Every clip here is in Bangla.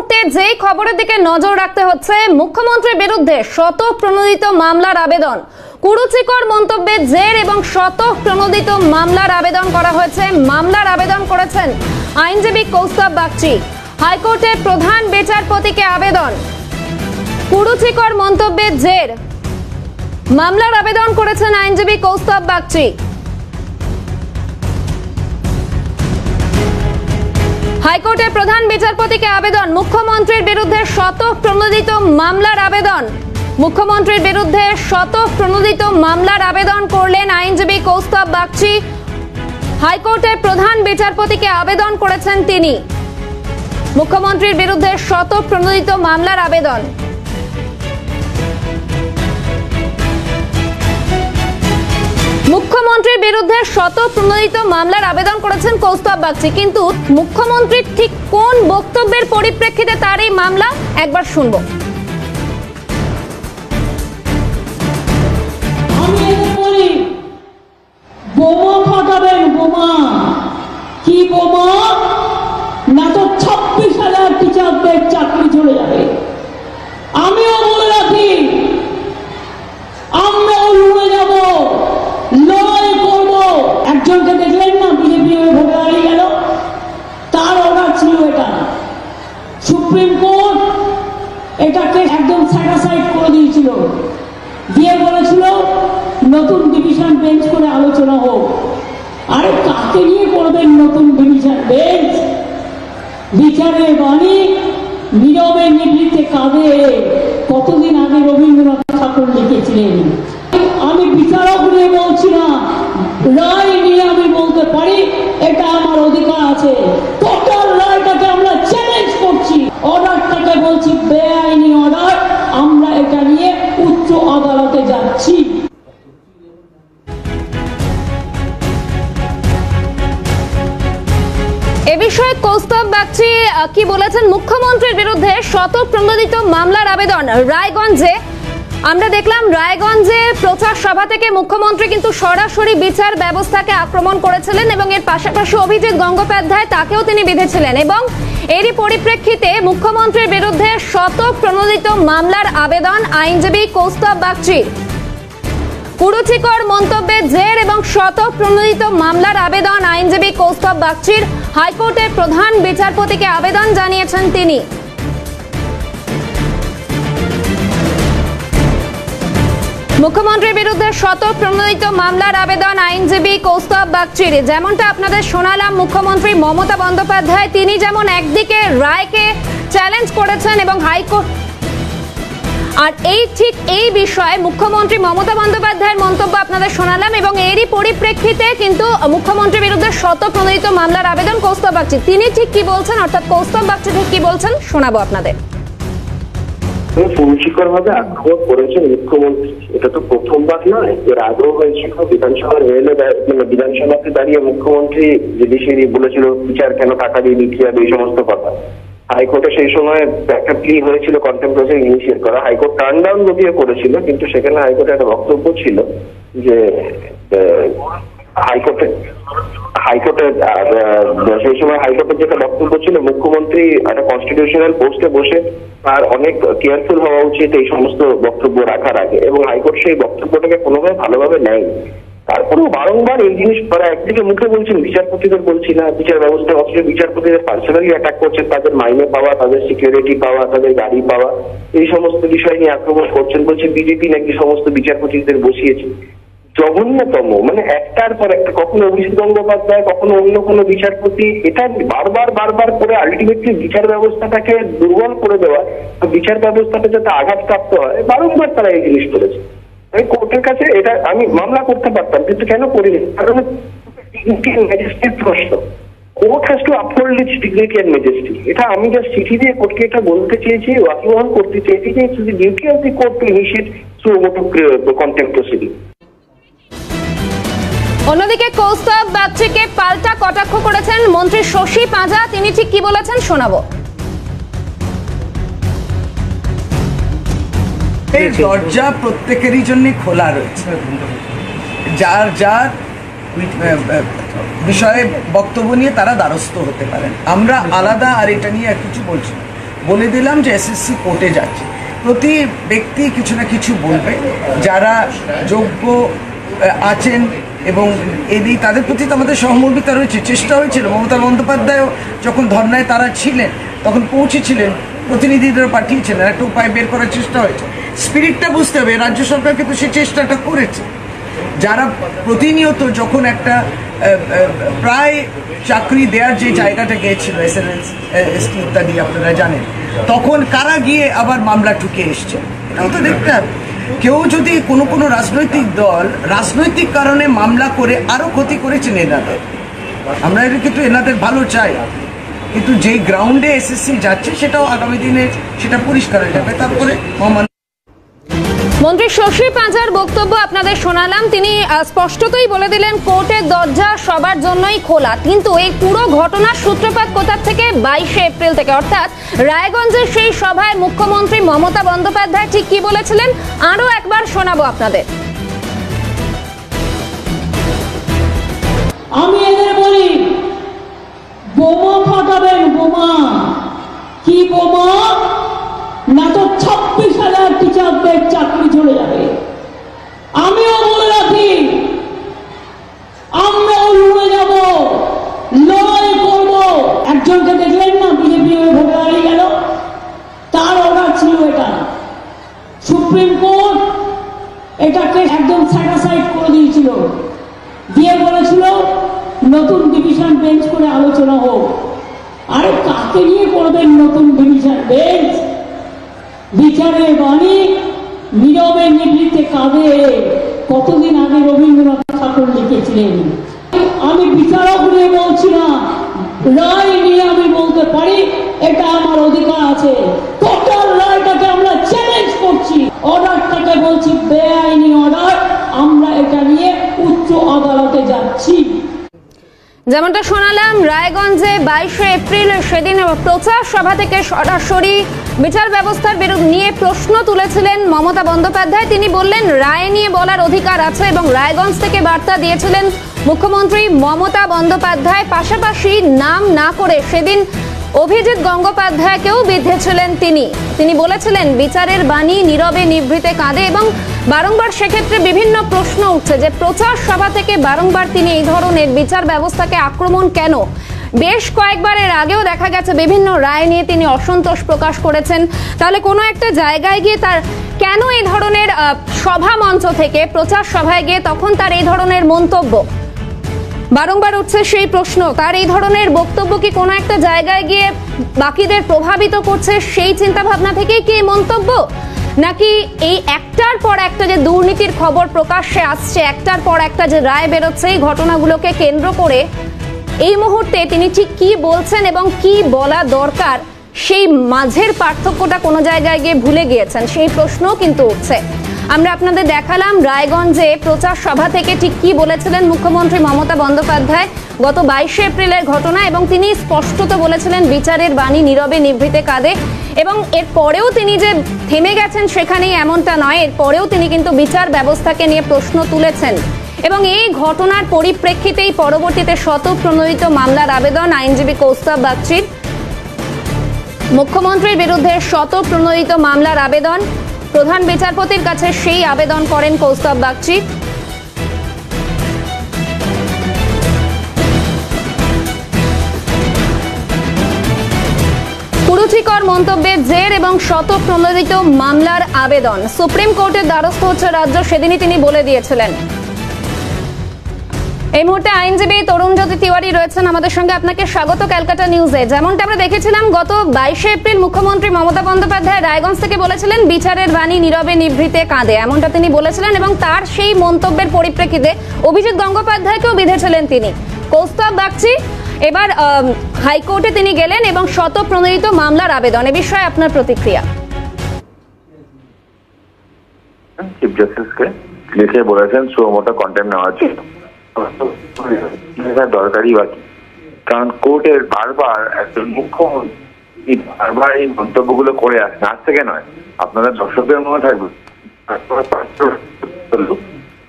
মুহূর্তে যেই খবরের দিকে নজর রাখতে হচ্ছে, মুখ্যমন্ত্রীর বিরুদ্ধে শতপ্রণোদিত মামলার আবেদন, কুরুচিকর মন্তব্যের জের এবং শতপ্রণোদিত মামলার আবেদন করা হয়েছে। মামলার আবেদন করেছেন আইনজীবী কৌস্তব বাগচি। হাইকোর্টের প্রধান বিচারপতিকে আবেদন, কুরুচিকর মন্তব্যের জের মামলার আবেদন করেছেন আইনজীবী কৌস্তব বাগচি। হাইকোর্টের প্রধান বিচারপতিকে আবেদন, মুখ্যমন্ত্রীর বিরুদ্ধে শতপ্রণোদিত মামলার আবেদন। মুখ্যমন্ত্রীর বিরুদ্ধে শতপ্রণোদিত মামলার আবেদন করলেন আইনজীবী কৌস্তব বাগচি। হাইকোর্টের প্রধান বিচারপতিকে আবেদন করেছেন তিনি। মুখ্যমন্ত্রীর বিরুদ্ধে শতপ্রণোদিত মামলার আবেদন। মুখ্যমন্ত্রীর বিরুদ্ধে শতপ্রণোদিত মামলার আবেদন করেছেন কৌস্তব বাগচি, কিন্তু মুখ্যমন্ত্রীর ঠিক কোন বক্তব্যের পরিপ্রেক্ষিতে তার এই মামলা, একবার শুনবো। বোমা ফাটাবেন, বোমা কি বোমা না তো 26,000 টিচারদের চাকরি চলে যাবে। আমিও বলে রাখি, আমরাও লড়ে যাব, লড়াই করব। একজনকে দেখলেন না, বিজেপি ভোটে হারিয়ে গেল, তার অর্ডার ছিল এটা। সুপ্রিম কোর্ট এটাকে একদম স্যাটিসফাইড করে দিয়েছিল, দিয়ে বলেছিল নতুন ডিভিশন বেঞ্চ করে আলোচনা হোক। আরে কাকে নিয়ে করবেন নতুন ডিভিশন বেঞ্চ? বিচারের বাণী নীরবে নিভৃতে কাঁদে, কতদিন আগে রবীন্দ্রনাথ ঠাকুর লিখেছিলেন। আমি বিচারক নিয়ে বলছি না, রায় নিয়ে আমি বলতে পারি, এটা আমার অধিকার আছে। টোটাল রায়টাকে আমরা চ্যালেঞ্জ করছি, অর্ডারটাকে বলছি বেআইনি অর্ডার। আমরা এটা নিয়ে উচ্চ আদালতে যাচ্ছি। এ বিষয়ে কৌস্তব বাগচি কি বলেছেন? মুখ্যমন্ত্রীর বিরুদ্ধে শতপ্রণোদিত মামলার আবেদন। রায়গঞ্জে আমরা দেখলাম, রায়গঞ্জে প্রচার সভা থেকে মুখ্যমন্ত্রী কিন্তু সরাসরি বিচার ব্যবস্থাকে আক্রমণ করেছিলেন এবং এর পাশাপাশি অভিজিৎ গঙ্গোপাধ্যায় তাকেও তিনি বিঁধেছিলেন, এবং এরই পরিপ্রেক্ষিতে মুখ্যমন্ত্রীর বিরুদ্ধে শতপ্রণোদিত মামলার আবেদন আইনজীবী কৌস্তব বাগচির। কুরুচিকর মন্তব্যের জের এবং শতপ্রণোদিত মামলার আবেদন আইনজীবী কৌস্তব বাগচির। হাইকোর্টের প্রধান বিচারপতিকে আবেদন জানিয়েছেন তিনি। মুখ্যমন্ত্রীর বিরুদ্ধে শতপ্রণোদিত মামলার আবেদন আইনজীবী কৌস্তব বাগচির। যেমনটা আপনাদের শোনালাম, মুখ্যমন্ত্রী মমতা বন্দ্যোপাধ্যায় তিনি যেমন একদিকে রায়কে চ্যালেঞ্জ করেছেন এবং হাইকোর্ট, আর এই বিষয়ে মুখ্যমন্ত্রী মমতা বন্দ্যোপাধ্যায়ের মন্তব্য আপনাদের শোনালাম, এবং এরই পরিপ্রেক্ষিতে কিন্তু মুখ্যমন্ত্রীর বিরুদ্ধে শতপ্রণোদিত মামলার আবেদন কৌস্তব বাগচি। তিনি ঠিক কি বলছেন, অর্থাৎ কৌস্তব বাগচি ঠিক কি বলছেন, শোনাবো আপনাদের। কুরুচিকর ভাবে আক্রমণ করেছেন মুখ্যমন্ত্রী, এটা তো প্রথমবার নয়। এর আগেও হয়েছিল বিধানসভার বিধানসভাতে দাঁড়িয়ে মুখ্যমন্ত্রী জুডিশিয়ারি বলেছিল বিচার কেন টাকা দিয়ে দিতে হবে, এই সমস্ত কথা। হাইকোর্টে সেই সময় একটা প্লি হয়েছিল কন্টেম্পট প্রসিডিং ইনিশিয়েট করা, হাইকোর্ট টার্ন ডাউন যদিও করেছিল, কিন্তু সেখানে হাইকোর্টে একটা বক্তব্য ছিল যে হাইকোর্টে সেই সময় হাইকোর্টের যেটা বক্তব্য ছিল, মুখ্যমন্ত্রী একটা কনস্টিটিউশনাল পোস্টে বসে তার অনেক কেয়ারফুল হওয়া উচিত এই সমস্ত বক্তব্য রাখার আগে, এবং হাইকোর্ট সেই বক্তব্যটাকে কোনোভাবে ভালোভাবে নেয়নি। তারপরেও বারংবার এই জিনিস তারা একদিকে মুখে বলছেন, বিচারপতিদের বলছি না, বিচার ব্যবস্থা অথচ বিচারপতিদের পার্সোনালি অ্যাটাক করছেন, তাদের মাইনে পাওয়া, তাদের সিকিউরিটি পাওয়া, তাদের গাড়ি পাওয়া, এই সমস্ত বিষয় নিয়ে আক্রমণ করছেন। বলছে বিজেপি নাকি সমস্ত বিচারপতিদের বসিয়েছে। জঘন্যতম, মানে একটার পর একটা, কখনো অভিজিৎ গঙ্গোপাধ্যায়, কখনো অন্য কোনো বিচারপতি, এটা বারবার করে আলটিমেটলি বিচার ব্যবস্থাটাকে দুর্বল করে দেওয়া, বিচার ব্যবস্থাটা যাতে আঘাতপ্রাপ্ত হয়, বারংবার তারা এই জিনিস করেছে। আমি কোর্টের কাছে এটা আমি মামলা করতে পারতাম, কিন্তু কেন করিনি? কারণ প্রশ্ন, court has to uphold its dignity and majesty. এটা আমি জাস্ট চিঠি দিয়ে কোর্টকে এটা বলতে চেয়েছি, ওয়াকিবহাল করতে চেয়েছি যে it's the duty of the court to initiate through contempt proceeding. অন্যদিকে কৌস্তব বাগচিকে পাল্টা কটাক্ষ করেছেন মন্ত্রী শশী পাঁজা। তিনি ঠিক কি বলেছেন, শোনাবো। এই দরজা প্রত্যেকেরই জন্য খোলা রয়েছে, যার যার বিষয়ে বক্তব্য নিয়ে তারা দ্বারস্থ হতে পারেন। আমরা আলাদা আর এটা নিয়ে আর কিছু বলছি না। বলে দিলাম যে এসএসসি কোর্টে যাচ্ছে। প্রতি ব্যক্তি কিছু না কিছু বলবে, যারা যোগ্য আছেন এবং এদিকে তাদের প্রতি তো আমাদের সহমর্মিতা রয়েছে। চেষ্টা হয়েছিল, মমতা বন্দ্যোপাধ্যায়ও যখন ধর্নায় তারা ছিলেন তখন পৌঁছেছিলেন, প্রতিনিধিদের পাঠিয়েছিলেন, একটা উপায় বের করার চেষ্টা হয়েছে। স্পিরিটটা বুঝতে হবে, রাজ্য সরকার কিন্তু সেই চেষ্টাটা করেছে। যারা প্রতিনিয়ত যখন একটা প্রায় চাকরি দেওয়ার যে জায়গাটা গিয়েছিল এসএলএসটি ইত্যাদি আপনারা জানেন, তখন কারা গিয়ে আবার মামলা ঠুকে এসছে, এটাও তো দেখতে হবে। কেউ যদি কোনো রাজনৈতিক দল রাজনৈতিক কারণে মামলা করে আরও ক্ষতি করেছেন এনাদের, আমরা এটা কিন্তু এনাদের ভালো চাই, কিন্তু যেই গ্রাউন্ডে এসএসসি যাচ্ছে সেটাও আগামী দিনে সেটা পরিষ্কার হয়ে যাবে। তারপরে মন্ত্রী শশী পাঁজার বক্তব্য আপনাদের শোনালাম। তিনি স্পষ্টতই বলে দিলেন কোর্টের দরজা সবার জন্যই খোলা, কিন্তু এই পুরো ঘটনার সূত্রপাত কোথা থেকে? 22শে এপ্রিল থেকে, অর্থাৎ রায়গঞ্জের সেই সভায় মুখ্যমন্ত্রী মমতা বন্দ্যোপাধ্যায় ঠিক কি বলেছিলেন আরো একবার শোনাবো আপনাদের। আমি এদের বলি, বোমা ফাটাবেন, বোমা। কি বোমা? না তো 26,000 টিচারদের চাকরি চলে যাবে। আমিও বলে রাখি, আমরাও লড়ে যাব, লড়াই করব। একজনকে দেখলেন না বিজেপি ভোটে হারিয়ে গেল, তার অর্ডার ছিল এটা। সুপ্রিম কোর্ট এটাকে একদম স্যাটিসফাইড করে দিয়েছিল, দিয়ে বলেছিল নতুন ডিভিশন বেঞ্চ করে আলোচনা হোক। আরে কাকে নিয়ে করবেন নতুন ডিভিশন বেঞ্চ? বিচারের বাণী নীরবে নিভৃতে কাঁদে, কতদিন আগে রবীন্দ্রনাথ ঠাকুর লিখেছিলেন। আমি বিচারক নিয়ে বলছি না, রায় নিয়ে আমি বলতে পারি, এটা আমার অধিকার আছে। টোটাল রায়টাকে আমরা চ্যালেঞ্জ করছি, অর্ডারটাকে বলছি বেআইনি অর্ডার। আমরা এটা নিয়ে উচ্চ আদালতে যাচ্ছি। যেমনটা শোনালাম, রায়গঞ্জে 22শে এপ্রিল সেদিন প্রচার সভা থেকে সরাসরি বিচার ব্যবস্থার বিরুদ্ধে নিয়ে প্রশ্ন তুলেছিলেন মমতা বন্দ্যোপাধ্যায়। তিনি বললেন রায় নিয়ে বলার অধিকার আছে এবং রায়গঞ্জ থেকে বার্তা দিয়েছিলেন মুখ্যমন্ত্রী মমতা বন্দ্যোপাধ্যায়। পাশাপাশি নাম না করে সেদিন অভিজিৎ গঙ্গোপাধ্যায়কেও বিঁধেছিলেন তিনি বলেছিলেন বিচারের বাণী নীরবে নিভৃতে কাঁদে, এবং বারংবার সেক্ষেত্রে বিভিন্ন প্রশ্ন উঠছে যে প্রচার সভা থেকে বারংবার তিনি এই ধরনের বিচার ব্যবস্থাকে আক্রমণ কেন? বেশ কয়েকবার এর আগেও দেখা গেছে বিভিন্ন রায় নিয়ে তিনি অসন্তোষ প্রকাশ করেছেন। তাহলে কোনো একটা জায়গায় গিয়ে তার কেন এই ধরনের সভা মঞ্চ থেকে প্রচার সভায় গিয়ে তখন তার এই ধরনের মন্তব্য? বারংবার উঠছে সেই প্রশ্ন, তার এই ধরনের বক্তব্য কি কোনো একটা জায়গায় গিয়ে বাকিদের প্রভাবিত করছে সেই চিন্তা ভাবনা থেকেই কি মন্তব্য, নাকি এই একটার পর একটা যে দুর্নীতির খবর প্রকাশ্যে আসছে, একটার পর একটা যে রায় বেরোচ্ছে, এই ঘটনাগুলোকে কেন্দ্র করে এই মুহূর্তে তিনি ঠিক কি বলছেন এবং কি বলা দরকার সেই মাঝের পার্থক্যটা কোনো জায়গায় গিয়ে ভুলে গিয়েছেন, সেই প্রশ্নও কিন্তু উঠছে। আমরা আপনাদের দেখালাম রায়গঞ্জে প্রচার সভা থেকে ঠিক কি বলেছিলেন মুখ্যমন্ত্রী মমতা বন্দ্যোপাধ্যায় গত 22শে এপ্রিলের ঘটনা, এবং তিনি স্পষ্টত বলেছিলেন বিচারের বাণী নীরবে নিভৃতে কাঁদে। এবং এর পরেও তিনি যে থেমে গেছেন সেখানেই এমনটা নয়, এর পরেও তিনি কিন্তু বিচার ব্যবস্থাকে নিয়ে প্রশ্ন তুলেছেন। এবং এই ঘটনার পরিপ্রেক্ষিতেই পরবর্তীতে স্বতঃপ্রণোদিত মামলার আবেদন আইনজীবী কৌস্তব বাগচির। মুখ্যমন্ত্রীর বিরুদ্ধে স্বতঃপ্রণোদিত মামলার আবেদন, প্রধান বিচারপতির কাছে সেই আবেদন করেন কৌস্তব বাগচি। কুরুচিকর মন্তব্যের জের এবং স্বতঃপ্রণোদিত মামলার আবেদন, সুপ্রিম কোর্টের দ্বারস্থ হচ্ছে রাজ্য, সেদিনই তিনি বলে দিয়েছিলেন। এই মুহূর্তে আইনজীবী তরুণজ্যোতি তিওয়ারি রয়েছেন আমাদের সঙ্গে, আপনাকে স্বাগত ক্যালকাটা নিউজে। যেমনটা আমরা দেখেছিলাম গত 22শে এপ্রিল মুখ্যমন্ত্রী মমতা বন্দ্যোপাধ্যায় রায়গঞ্জ থেকে বলেছিলেন বিচারের বাণী নীরবে নিভৃতে কাঁদে, এমনটা তিনি বলেছিলেন, এবং তার সেই মন্তব্যের পরিপ্রেক্ষিতে অভিজিৎ গঙ্গোপাধ্যায়কেও বিঁধেছিলেন তিনি। কৌস্তব বাগচি এবার হাইকোর্টে তিনি গেলেন এবং স্বতঃপ্রণোদিত মামলার আবেদন, এ বিষয়ে আপনার প্রতিক্রিয়া? চিফ জাস্টিসকে লিখে বলেছেন সুমোটো কন্টেম্প নেওয়া ছিল দরকারি বাকি, কারণ কোর্টের বারবার একজন মুখ্যমন্ত্রী বারবার এই মন্তব্যগুলো করে আসেন, আজ থেকে নয়, আপনাদের দর্শকদের মনে থাকবে।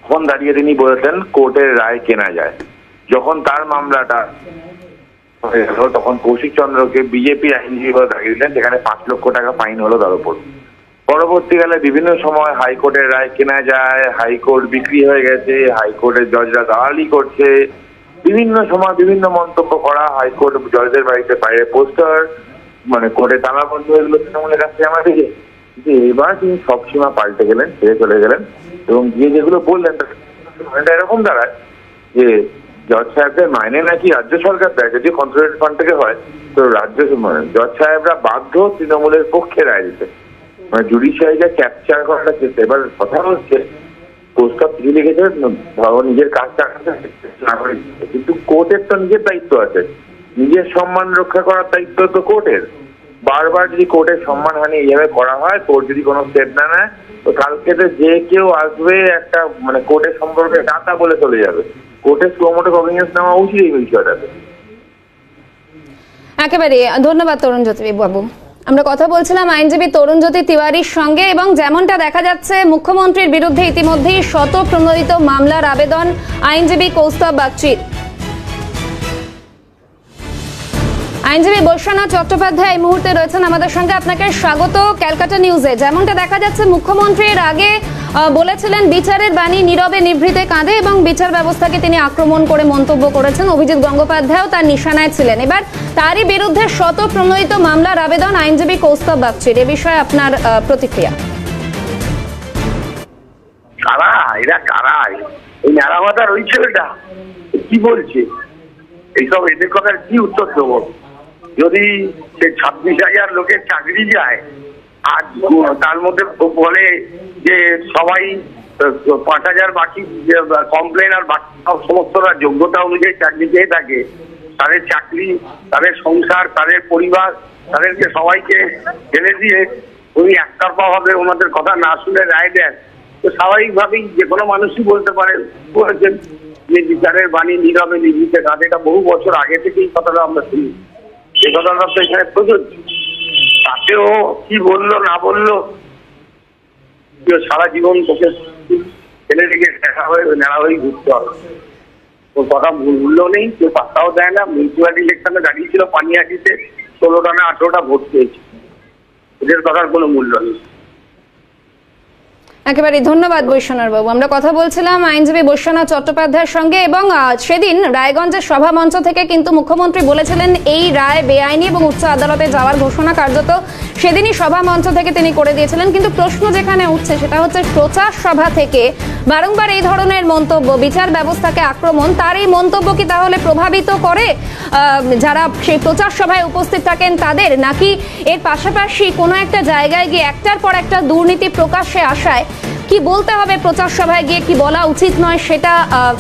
তখন দাঁড়িয়ে তিনি বলেছেন কোর্টের রায় কেনা যায়, যখন তার মামলাটা হয়ে গেল, তখন কৌশিক চন্দ্রকে বিজেপি আইনজীবী বলে দাঁড়িয়ে দিলেন, যেখানে 5 লক্ষ টাকা ফাইন হলো তার উপর। পরবর্তীকালে বিভিন্ন সময় হাইকোর্টের রায় কেনা যায়, হাইকোর্ট বিক্রি হয়ে গেছে, হাইকোর্টের জজরা দালালি করছে, বিভিন্ন সময় বিভিন্ন মন্তব্য করা, হাইকোর্ট জজদের বাড়িতে বাইরে পোস্টার, মানে কোর্টে তালাবন্ধ হয়ে গেল তৃণমূলের কাছে আমাদের। কিন্তু এবার তিনি সব সীমা পাল্টে গেলেন, ছেড়ে চলে গেলেন এবং গিয়ে যেগুলো বললেন এটা এরকম দাঁড়ায় যে জজ সাহেবদের মাইনে নাকি রাজ্য সরকার দেয়, যদি কনসোলিডেটেড ফান্ড থেকে হয় তো রাজ্য জজ সাহেবরা বাধ্য তৃণমূলের পক্ষে রায় দিতে, মানে জুডিশিয়ারিটা ক্যাপচার করাটা চেষ্টা। এবার কথা হচ্ছে পোস্ট অফ চিঠি লিখেছে, ধরো নিজের কাজটা কিন্তু কোর্টের তো নিজের দায়িত্ব আছে, নিজের সম্মান রক্ষা করার দায়িত্ব তো কোর্টের। বারবার যদি কোর্টের সম্মানহানি এইভাবে করা হয়, কোর্ট যদি কোনো স্টেপ না নেয়, তো কালকে তো যে কেউ আসবে একটা মানে কোর্টের সম্পর্কে ডাটা বলে চলে যাবে। কোর্টের সুমোটো কগনিজেন্স নেওয়া উচিত এই বিষয়টাতে। একেবারে ধন্যবাদ তরুণজ্যোতি বাবু। আমরা কথা বলছিলাম আইনজীবী তরুণজ্যোতি তিওয়ারির সঙ্গে, এবং যেমনটা দেখা যাচ্ছে মুখ্যমন্ত্রীর বিরুদ্ধে ইতিমধ্যেই শতপ্রণোদিত মামলার আবেদন আইনজীবী কৌস্তব বাগচির। আইনজীবী বৈশ্বনাথ চট্টোপাধ্যায় এই মুহূর্তে রয়েছেন আমাদের সঙ্গে, আপনাকে স্বাগত ক্যালকাটা নিউজে। যেমনটা দেখা যাচ্ছে মুখ্যমন্ত্রীর আগে বলেছিলেন বিচারের বাণী নীরবে নিভৃতে কাঁদে, এবং বিচার ব্যবস্থাকে তিনি আক্রমণ করে মন্তব্য করেছেন। অভিজিৎ গঙ্গোপাধ্যায়ও তার নিশানায় ছিলেন। এবার তারই বিরুদ্ধে শতপ্রণোদিত মামলার আবেদন আইনজীবী কৌস্তব বাগচির, এ বিষয়ে আপনার প্রতিক্রিয়া? কারা এরা, কারা এই নারাবাদার ওই ছেলেটা কি বলছে এইসব, এদের কথার কি উত্তর দেবো? যদি সে 26,000 লোকের চাকরি যায় আর তার মধ্যে বলে যে সবাই 5,000 বাকি কমপ্লেন আর বাকি সমস্তরা যোগ্যতা অনুযায়ী চাকরি পেয়ে থাকে, তাদের চাকরি, তাদের সংসার, তাদের পরিবার, তাদেরকে সবাইকে ফেলে দিয়ে উনি একতরফা ভাবে ওনাদের কথা না শুনে রায় দেন, তো স্বাভাবিকভাবেই যে কোনো মানুষই বলতে পারে বলেছেন যে বিচারের বাণী নীরবে নিভৃতে কাঁদে। এটা বহু বছর আগে থেকে এই কথাটা আমরা শুনি, এই কথাটা তো এখানে প্রযোজ্য। তাতেও কি বললো না বললো, সারা জীবন তোকে ফেলে রেখে দেখা হয়ে নেড়া হয়ে ঘুরতে হবে, ওর কথা মূল্য নেই, কেউ পাত্তাও দেয় না। মিউনিসিপ্যালিটি ইলেকশনে দাঁড়িয়েছিল পানিহাটিতে, 16টা না 18টা ভোট পেয়েছে, এদের কথার কোনো মূল্য নেই। একেবারে ধন্যবাদ বৈশ্বনাথ বাবু। আমরা কথা বলছিলাম আইনজীবী বৈশ্বনাথ চট্টোপাধ্যায়ের সঙ্গে, এবং সেদিন রায়গঞ্জের সভা মঞ্চ থেকে কিন্তু মুখ্যমন্ত্রী বলেছিলেন এই রায় বেআইনি এবং উচ্চ আদালতে যাওয়ার ঘোষণা কার্যত সেদিনই সভা মঞ্চ থেকে তিনি করে দিয়েছিলেন। কিন্তু প্রশ্ন যেখানে উঠছে সেটা হচ্ছে প্রচার সভা থেকে বারংবার এই ধরনের মন্তব্য, বিচার ব্যবস্থাকে আক্রমণ, তার এই মন্তব্য কি তাহলে প্রভাবিত করে যারা সেই প্রচার সভায় উপস্থিত থাকেন তাদের, নাকি এর পাশাপাশি কোনো একটা জায়গায় গিয়ে একটার পর একটা দুর্নীতি প্রকাশ্যে আসায় কি বলতে হবে প্রচার সভায় গিয়ে, কি বলা উচিত নয় সেটা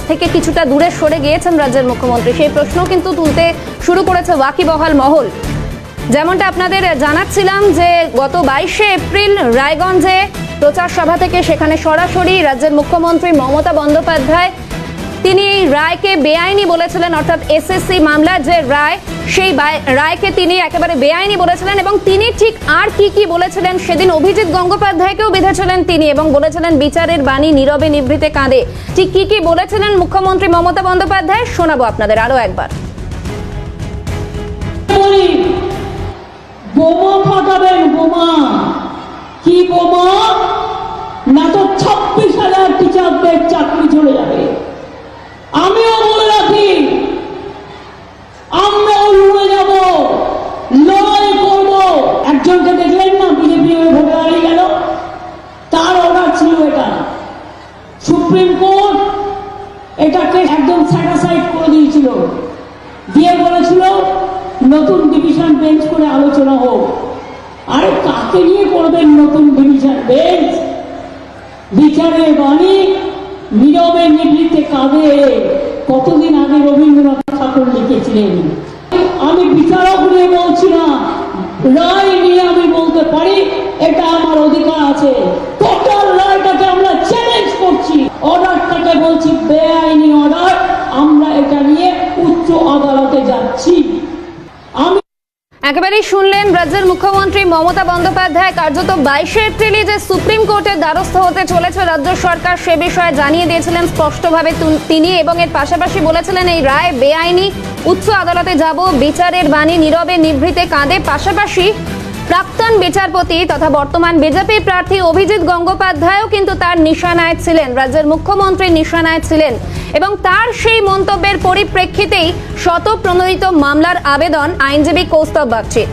থেকে কিছুটা দূরে সরে গিয়েছেন রাজ্যের মুখ্যমন্ত্রী? সেই প্রশ্ন কিন্তু তুলতে শুরু করেছে ওয়াকিবহাল মহল। যেমনটা আপনাদের জানাচ্ছিলাম যে গত 22শে এপ্রিল রায়গঞ্জে প্রচার সভা থেকে সেখানে সরাসরি রাজ্যের মুখ্যমন্ত্রী মমতা বন্দ্যোপাধ্যায় তিনি এই রায়কে বেআইনি বলেছিলেন, অর্থাৎ এসএসসি মামলার যে রায়, সেই রায়কে তিনি একেবারে বেআইনি বলেছিলেন। এবং তিনি ঠিক আর কি কি বলেছিলেন সেদিন অভিজিৎ গঙ্গোপাধ্যায়কেও বেঁধেছিলেন তিনি, এবং বলেছিলেন বিচারের বাণী নীরবে নিভৃতে কাঁদে। ঠিক কি কি বলেছিলেন মুখ্যমন্ত্রী মমতা বন্দ্যোপাধ্যায় শোনাবো আপনাদের আরো একবার। বোমা ফাটাবেন, বোমা। কি বোমা? না তো 26,000 টিচারদের চাকরি চলে যাবে। আমিও বলে রাখি, আমরাও লড়ে যাব, লড়াই করব। একজনকে দেখলেন না বিজেপি ভোটে দাঁড়িয়ে গেল, তার অর্ডার ছিল এটা। সুপ্রিম কোর্ট এটাকে একদম স্যাটিসফাইড করে দিয়েছিল, দিয়ে বলেছিল নতুন ডিভিশন বেঞ্চ করে আলোচনা হোক। আরে কাকে নিয়ে করবেন নতুন ডিভিশন বেঞ্চ? বিচারের বাণী নীরবে নিভৃতে কাঁদে কতদিন আগে রবীন্দ্রনাথ ঠাকুর লিখেছিলেন। আমি বিচারক নিয়ে বলছি না, রায় নিয়ে আমি বলতে পারি, এটা আমার অধিকার আছে। টোটাল রায়টাকে আমরা চ্যালেঞ্জ করছি, অর্ডারটাকে বলছি বেআইনি অর্ডার, আমরা এটা নিয়ে উচ্চ আদালতে যাচ্ছি। একেবারেই শুনলেন রাজ্যের মুখ্যমন্ত্রী মমতা বন্দ্যোপাধ্যায় কার্যত 22 এপ্রিলই যে সুপ্রিম কোর্টের দ্বারস্থ হতে চলেছে রাজ্য সরকার সে বিষয়ে জানিয়ে দিয়েছিলেন স্পষ্টভাবে তিনি, এবং এর পাশাপাশি বলেছিলেন এই রায় বেআইনি, উচ্চ আদালতে যাব, বিচারের বাণী নীরবে নিভৃতে কাঁদে। পাশাপাশি প্রাক্তন বিচারপতি তথা বর্তমান বিজেপি প্রার্থী অভিজিৎ গঙ্গোপাধ্যায়ও কিন্তু তার নিশানায় ছিলেন, রাজ্যের মুখ্যমন্ত্রীর নিশানায় ছিলেন, এবং তার সেই মন্তব্যের পরিপ্রেক্ষিতেই শতপ্রণোদিত মামলার আবেদন আইনজীবী কৌস্তব বাগচি।